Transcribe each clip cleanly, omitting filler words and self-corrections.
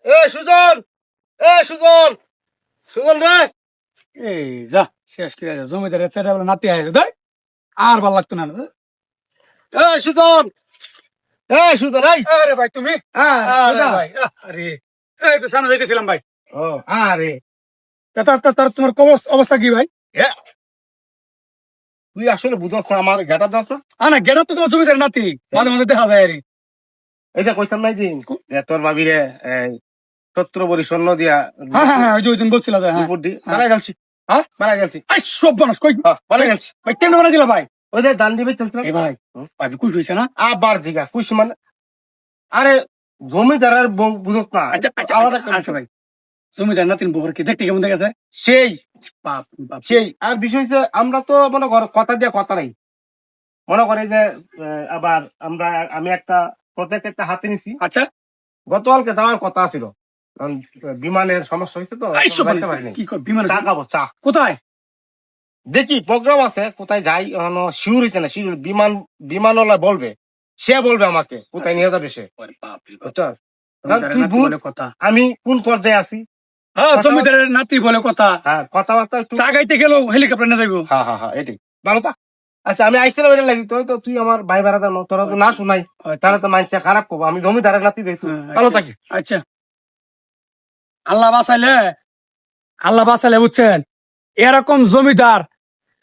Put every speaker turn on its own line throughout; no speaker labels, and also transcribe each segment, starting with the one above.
এ সুজন, সুজন, সুজন রে।
এই যা শেষ করে জমিদারের ছেলে বলে নাতি আয় দেখ আর ভাল লাগতো না।
সুজন, সুজন, এই।
আরে ভাই তুমি আরে
কোথা?
ভাই আরে এই তো সামনে যাইতেছিলাম ভাই।
ও, আরে
তার তোমার অবস্থা কি ভাই?
এ, তুই আসলে বুঝছ না আমার গেটা দাস।
না গেটা তো তোমার জমিদারের নাতি, মাঝে মাঝে দেখা যায় আরে।
এই যে কইতাম নাই দিন যে তোর ভাবি রে 70 বড়ি স্বর্ণ দিয়া
হ্যাঁ হ্যাঁ হ্যাঁ ওই যে ওই দিন বলছিল যে হ্যাঁ
দুপুর দি মারা গেলছি।
হ্যাঁ
মারা গেলছি।
এই সব বানাস কই
মারা গেলছি।
ভাই কেন বানাই দিলা ভাই?
ওই যে দান দিবে চলছিলাম।
এই ভাই ভাই কুশ হইছে না?
আবার দিঘা খুশি মানে আরে জমিদারের বউ বুঝছ না।
আচ্ছা আচ্ছা
আলাদা
আচ্ছা ভাই জমিদার নাতিন বউর কি দেখতে কেমন দেখা যায়?
সেই
বাপ বাপ
সেই আর বিষয় হচ্ছে আমরা তো মনে কর কথা দিয়ে কথা নাই। মনে করি যে আবার আমি একটা প্রজেক্ট একটা হাতে নিছি।
আচ্ছা
গতকালকে যাওয়ার কথা ছিল, কারণ বিমানের সমস্যা হয়েছে তো
এই সব
যাইতে পারিনি।
কি কর বিমান
চা খাবো, চা
কোথায়?
দেখি প্রোগ্রাম আছে কোথায় যাই এখনো শিওর হয়েছে না। শিওর বিমানওয়ালা বলবে, সে বলবে আমাকে কোথায় নিয়ে যাবে সে।
ওরে বাপ রে বাপ।
বুঝছস?
জমিদারের
তুই
নাতি
বুঝ
বলে কথা।
আমি কোন পর্যায়ে আছি।
হ্যাঁ জমিদারের নাতি বলে কথা।
হ্যাঁ, কথাবার্তা একটু।
চা গাইতে গেলেও হেলিকপ্টার না যাইবো।
হ্যাঁ এটাই ভালো তা। আচ্ছা আমি আইছিলাম এটা লাগি তুই আমার ভাই বেড়াদার তোরা তো না শুনাই, তাহলে তো মাইনটা খারাপ করবো। আমি জমিদারের নাতি দেখি ভালো থাকি।
আচ্ছা আল্লাহ বাঁচাইলে বুঝছেন, এরকম জমিদার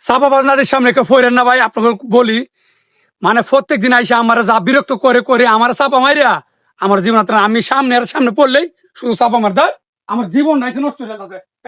চাপাবাজ নাদের সামনে কেউ ফইরেন না ভাই। আপনাকে বলি মানে প্রত্যেক দিন আইসা আমার যা বিরক্ত করে করে আমার চাপা মারিয়া আমার জীবন আমি সামনে আর সামনে পড়লেই শুধু চাপা মার দেয়, আমার জীবন নাইছে নষ্ট হয়ে যাবে।